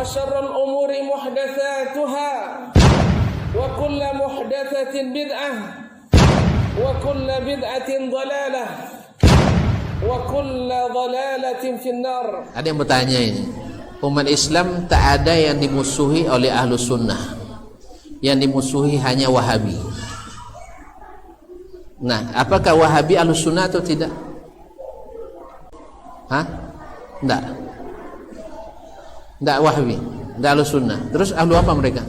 وشر الأمور محدثاتها وكل محدثة بدعة وكل بدعة ضلالة وكل ضلالة في النار. Ada yang bertanya ini, umat Islam tak ada yang dimusuhi oleh Ahlus Sunnah, yang dimusuhi hanya Wahabi. Nah, apakah Wahabi Ahlus Sunnah atau tidak? Hah? Enggak Wahabi, enggak Ahlus Sunnah. Terus ahlu apa mereka?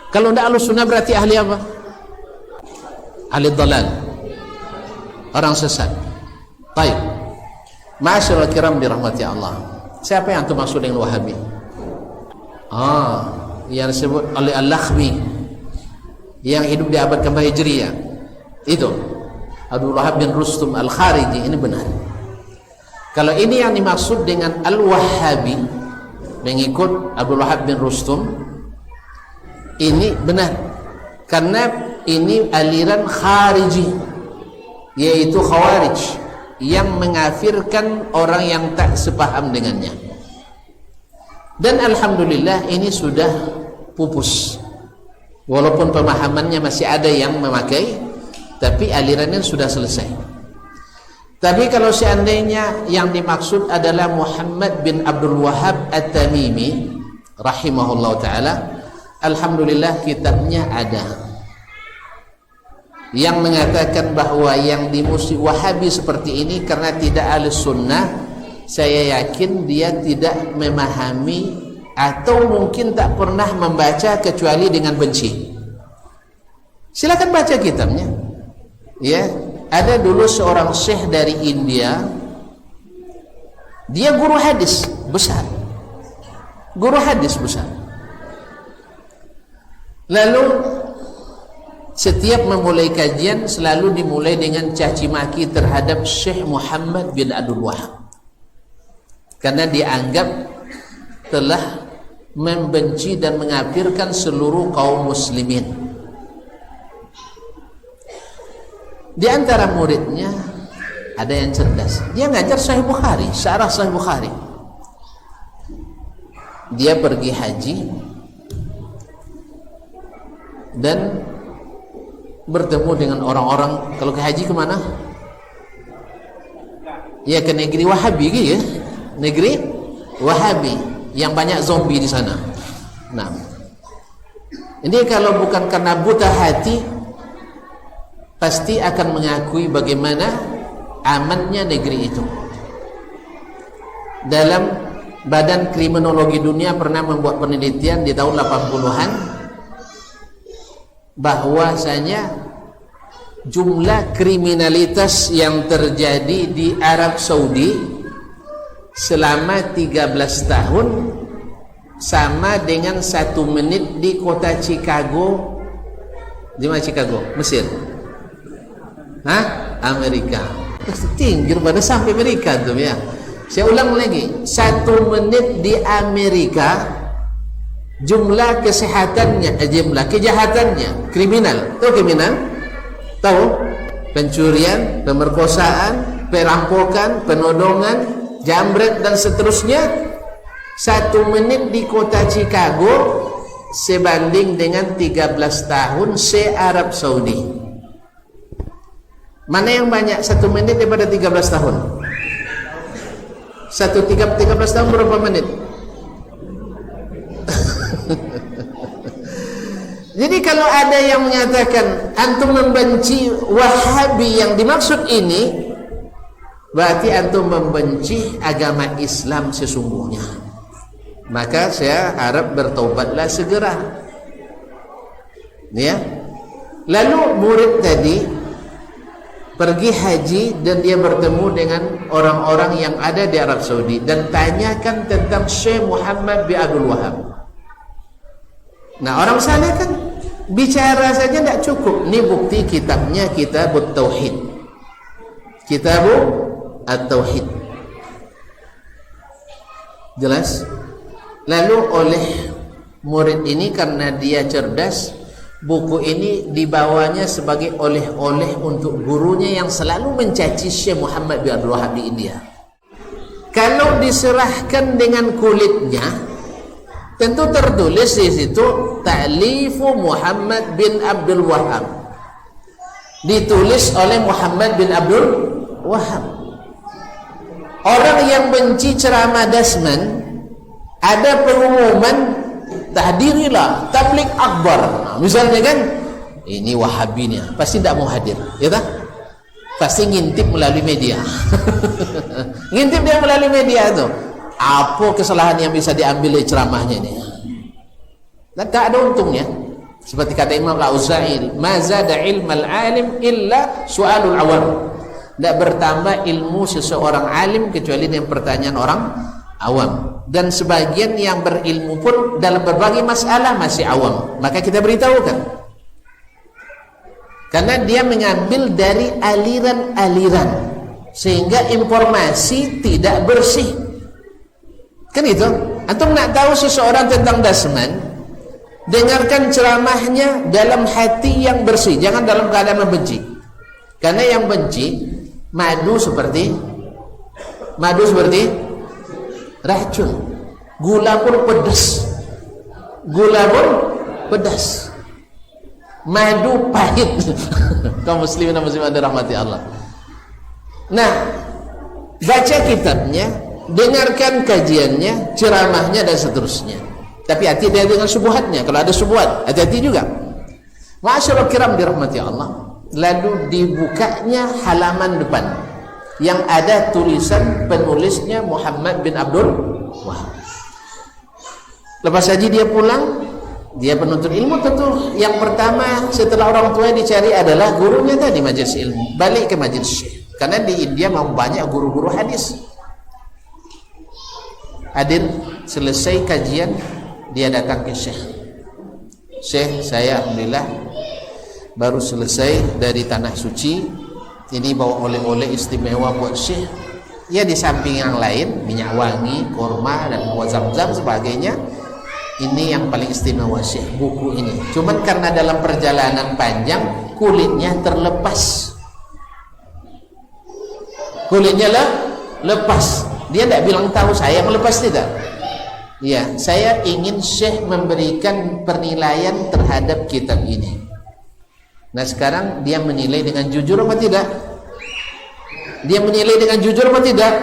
Kalau enggak Ahlus Sunnah berarti ahli apa? Ahli dhalal, orang sesat. Baik, ma'asyiral kiram dirahmati Allah. Siapa yang antum maksud dengan Wahabi? Yang disebut oleh Al-Lakhmi, yang hidup di abad ke-4 Hijriah. Itu Abdul Wahab bin Rustum Al-Khariji. Ini benar. Kalau ini yang dimaksud dengan Al-Wahhabi, mengikut Abdul Wahab bin Rustum, ini benar, karena ini aliran Khariji, yaitu Khawarij, yang mengafirkan orang yang tak sepaham dengannya. Dan alhamdulillah ini sudah pupus, walaupun pemahamannya masih ada yang memakai, tapi alirannya sudah selesai. Tapi kalau seandainya yang dimaksud adalah Muhammad bin Abdul Wahhab At-Tamimi rahimahullah ta'ala, alhamdulillah kitabnya ada yang mengatakan bahwa yang dimusuhi Wahabi seperti ini karena tidak Ahlus Sunnah. Saya yakin dia tidak memahami atau mungkin tak pernah membaca kecuali dengan benci. Silakan baca kitabnya. Ya, ada dulu seorang syekh dari India, dia guru hadis besar, lalu setiap memulai kajian selalu dimulai dengan caci maki terhadap Syekh Muhammad bin Abdul Wahhab, karena dianggap telah membenci dan mengafirkan seluruh kaum muslimin. Di antara muridnya ada yang cerdas, dia ngajar Sahih Bukhari, syarah Sahih Bukhari. Dia pergi haji dan bertemu dengan orang-orang. Kalau ke haji kemana? Ya, ke negeri Wahabi gitu ya, negeri Wahabi yang banyak zombie di sana. Nah, ini kalau bukan karena buta hati, pasti akan mengakui bagaimana amannya negeri itu. Dalam Badan Kriminologi Dunia pernah membuat penelitian di tahun 80-an bahwasanya jumlah kriminalitas yang terjadi di Arab Saudi selama 13 tahun sama dengan 1 menit di kota Chicago. Di mana Chicago? Mesir. Amerika. Tinggi pada sampai Amerika tuh ya. Saya ulang lagi, 1 menit di Amerika jumlah kesehatannya, jumlah kejahatannya, kriminal. Tahu kriminal? Tahu? Pencurian, pemerkosaan, perampokan, penodongan, jambret dan seterusnya. 1 menit di kota Chicago sebanding dengan 13 tahun se-Arab Saudi. Mana yang banyak 1 menit daripada 13 tahun? 13 tahun berapa menit? Jadi kalau ada yang mengatakan antum membenci Wahabi, yang dimaksud ini berarti antum membenci agama Islam sesungguhnya. Maka saya harap bertaubatlah segera. Ya. Lalu murid tadi pergi haji dan dia bertemu dengan orang-orang yang ada di Arab Saudi dan tanyakan tentang Syekh Muhammad bin Abdul Wahhab. Nah, orang sana kan bicara saja tidak cukup. Ini bukti kitabnya, Kitabut Tauhid, Kitabut At-Tauhid. Jelas? Lalu oleh murid ini karena dia cerdas, buku ini dibawanya sebagai oleh-oleh untuk gurunya yang selalu mencaci Syekh Muhammad bin Abdul Wahhab di India. Kalau diserahkan dengan kulitnya, tentu tertulis di situ Ta'lifu Muhammad bin Abdul Wahhab, ditulis oleh Muhammad bin Abdul Wahhab. Orang yang benci ceramah Dasman, ada pengumuman tahdirilah tabligh akbar. Misalnya kan, ini Wahabinya pasti tidak mau hadir, ya tak? Pasti ngintip melalui media. Ngintip dia melalui media itu. Apa kesalahan yang bisa diambil dari ceramahnya ini? Dan tak ada untungnya. Seperti kata Imam Al-Auza'i, "Ma zada ilmal alim illa su'alul awam." Tidak bertambah ilmu seseorang alim kecuali dengan pertanyaan orang awam. Dan sebagian yang berilmu pun dalam berbagai masalah masih awam. Maka kita beritahukan, karena dia mengambil dari aliran-aliran, sehingga informasi tidak bersih. Kan itu? Antum nak tahu seseorang tentang Dasman, dengarkan ceramahnya dalam hati yang bersih, jangan dalam keadaan membenci. Karena yang benci madu seperti racun, gula pun pedas, madu pahit. Kaum muslimin dan muslimat dirahmati Allah. Nah, baca kitabnya, dengarkan kajiannya, ceramahnya dan seterusnya. Tapi hati-hati dengan subuhatnya. Kalau ada subuhat, hati-hati juga. Ma'asyiral kiram dirahmati Allah. Lalu dibukanya halaman depan yang ada tulisan penulisnya Muhammad bin Abdul Wahhab. Lepas haji dia pulang, dia penuntut ilmu, tentu yang pertama setelah orang tua dicari adalah gurunya tadi majelis ilmu. Balik ke majelis syekh, karena di India mau banyak guru-guru hadis. Hadir, selesai kajian, dia datang ke syekh. Syekh, saya alhamdulillah baru selesai dari tanah suci, ini bawa oleh-oleh istimewa buat syekh. Ya, di samping yang lain minyak wangi, kurma dan buah zam-zam sebagainya. Ini yang paling istimewa syekh, buku ini. Cuman karena dalam perjalanan panjang kulitnya terlepas. Kulitnya lepas. Dia tidak bilang tahu saya melepas, tidak. Ya, saya ingin syekh memberikan penilaian terhadap kitab ini. Nah, sekarang dia menilai dengan jujur apa tidak? Dia menilai dengan jujur apa tidak?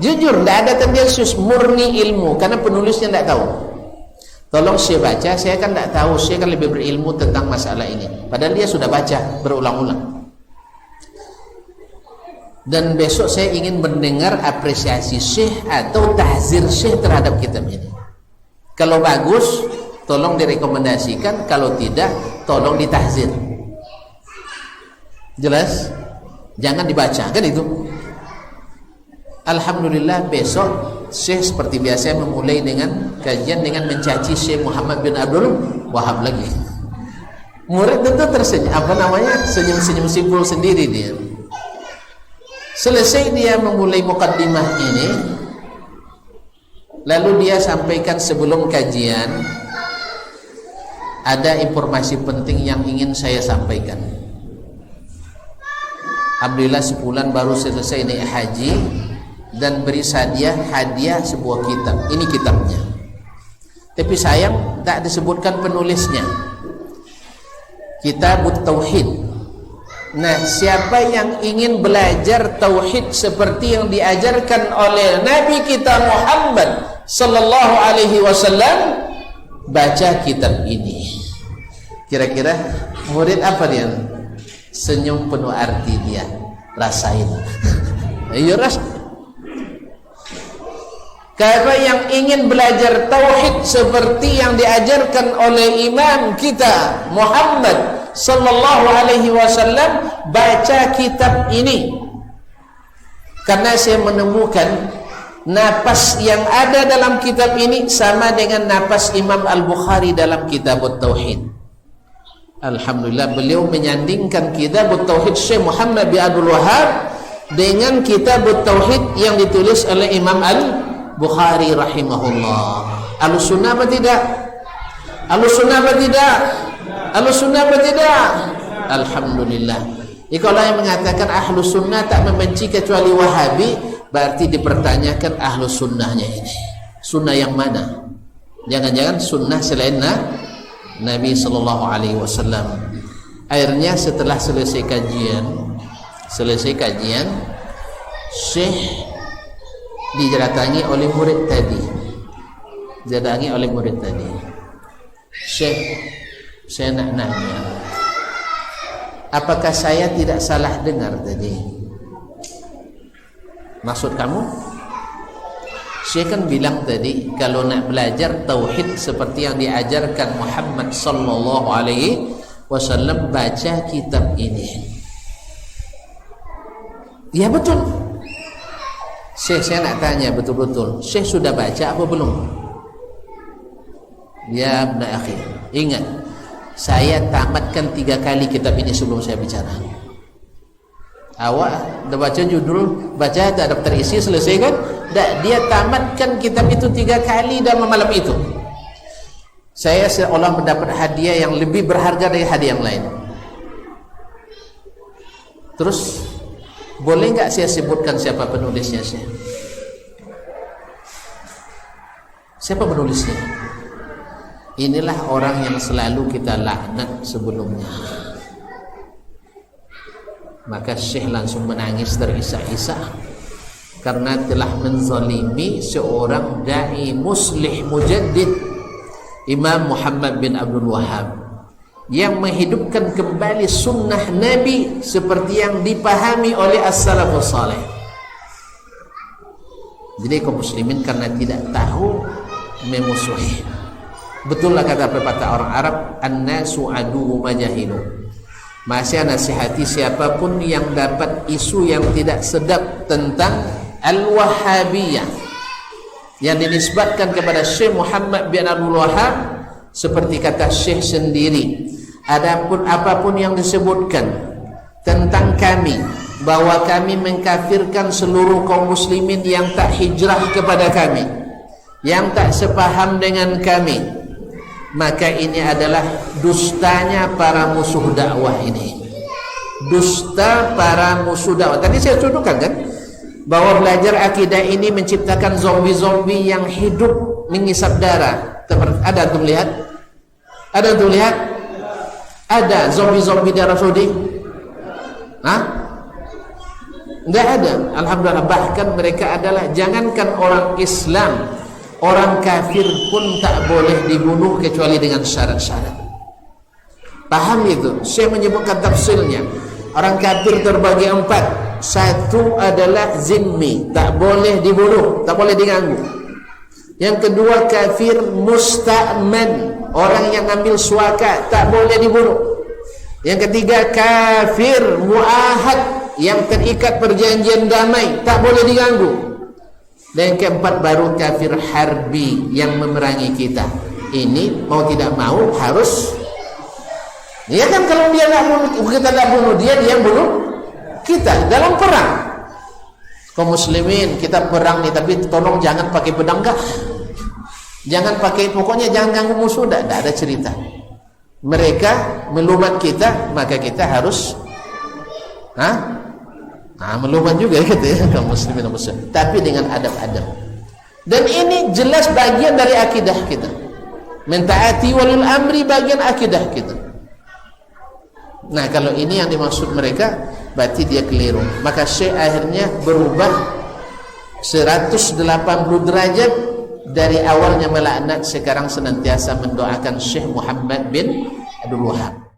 Jujur, tidak ada tendensius, murni ilmu, karena penulisnya tidak tahu. Tolong saya baca, saya kan tidak tahu, saya kan lebih berilmu tentang masalah ini. Padahal dia sudah baca berulang-ulang. Dan besok saya ingin mendengar apresiasi syekh atau tahzir syekh terhadap kitab ini. Kalau bagus, tolong direkomendasikan. Kalau tidak, tolong ditahzir. Jelas? Jangan dibaca, kan itu. Alhamdulillah, besok syekh seperti biasa memulai dengan kajian dengan mencaci Syekh Muhammad bin Abdul Wahhab lagi. Murid tentu tersenyum, senyum-senyum simpul sendiri dia. Selesai dia memulai mukaddimah ini, lalu dia sampaikan sebelum kajian, ada informasi penting yang ingin saya sampaikan. Alhamdulillah sebulan baru selesai naik haji dan beri hadiah sebuah kitab. Ini kitabnya. Tapi sayang tak disebutkan penulisnya. Kitabut Tauhid. Nah, siapa yang ingin belajar tauhid seperti yang diajarkan oleh Nabi kita Muhammad sallallahu alaihi wasallam, baca kitab ini. Kira-kira murid apa dia? Senyum penuh arti dia. Rasain. Ayo rasain. Siapa yang ingin belajar tauhid seperti yang diajarkan oleh imam kita Muhammad sallallahu alaihi wasallam, baca kitab ini. Karena saya menemukan napas yang ada dalam kitab ini sama dengan napas Imam Al-Bukhari dalam Kitabut Tauhid. Alhamdulillah, beliau menyandingkan Kitabut Tauhid Syekh Muhammad bin Abdul Wahhab dengan Kitabut Tauhid yang ditulis oleh Imam Al-Bukhari rahimahullah. Ahlussunnah apa tidak? Ahlussunnah apa tidak? Ahlussunnah apa tidak? Alhamdulillah. Kalau yang mengatakan Ahlussunnah tak membenci kecuali Wahabi, berarti dipertanyakan Ahlussunnahnya ini. Sunnah yang mana? Jangan-jangan sunnah selain Nabi sallallahu alaihi wasallam. Akhirnya setelah selesai kajian, Syekh didatangi oleh murid tadi. Syekh, saya nak nanya, apakah saya tidak salah dengar tadi? Maksud kamu? Syekh kan bilang tadi, kalau nak belajar tauhid seperti yang diajarkan Muhammad sallallahu alaihi wasallam, baca kitab ini. Ya betul. Syekh, saya nak tanya betul-betul, Syekh sudah baca apa belum? Ya ibn akhi, ingat, saya tamatkan 3 kali kitab ini sebelum saya bicara. Awak dah baca judul, baca daftar isi, selesai kan? Dia tamatkan kitab itu 3 kali dalam malam itu. Saya seolah mendapat hadiah yang lebih berharga dari hadiah yang lain. Terus boleh nggak saya sebutkan siapa penulisnya? Siapa penulisnya? Inilah orang yang selalu kita laknat sebelumnya. Maka Syekh langsung menangis terisak-isak karena telah menzalimi seorang dai muslih mujaddid, Imam Muhammad bin Abdul Wahhab, yang menghidupkan kembali sunnah Nabi seperti yang dipahami oleh as-salafus salih. Jadi kaum muslimin karena tidak tahu memusuhi. Betul lah kata pepatah orang Arab, an-nasu aduwwu ma jahilu. Masih nasihati siapapun yang dapat isu yang tidak sedap tentang al-Wahhabiyah yang dinisbatkan kepada Syekh Muhammad bin Abdul Wahhab, seperti kata Syekh sendiri, adapun apapun yang disebutkan tentang kami, bahwa kami mengkafirkan seluruh kaum muslimin yang tak hijrah kepada kami, yang tak sepaham dengan kami, maka ini adalah dustanya para musuh dakwah ini. Dusta para musuh dakwah. Tadi saya contohkan kan, bahwa belajar akidah ini menciptakan zombie-zombie yang hidup mengisap darah. Ada untuk lihat? Ada untuk lihat? Ada zombie-zombie darah Saudi? Hah? Enggak ada. Alhamdulillah. Bahkan mereka adalah, jangankan orang Islam, orang kafir pun tak boleh dibunuh kecuali dengan syarat-syarat. Paham itu? Saya menyebutkan tafsirnya. Orang kafir terbagi 4. Satu adalah zimmi, tak boleh dibunuh, tak boleh diganggu. Yang kedua kafir musta'man, orang yang ambil suaka, tak boleh dibunuh. Yang ketiga kafir mu'ahad, yang terikat perjanjian damai, tak boleh diganggu. Dan yang keempat baru kafir harbi, yang memerangi kita. Ini mau tidak mau harus. Ya kan, kalau dia tak bunuh, kita tak bunuh dia, dia bunuh kita dalam perang. Kaum muslimin, kita perang nih, tapi tolong jangan pakai pedang kah? Jangan pakai, pokoknya jangan ganggu musuh, tidak ada cerita. Mereka melumat kita, maka kita harus melumat juga gitu ya, kaum muslimin muslim. Tapi dengan adab-adab. Dan ini jelas bagian dari akidah kita. Mentaati walil amri bagian akidah kita. Nah, kalau ini yang dimaksud mereka, berarti dia keliru. Maka Syekh akhirnya berubah 180 derajat. Dari awalnya melaknat, sekarang senantiasa mendoakan Syekh Muhammad bin Abdul Wahhab.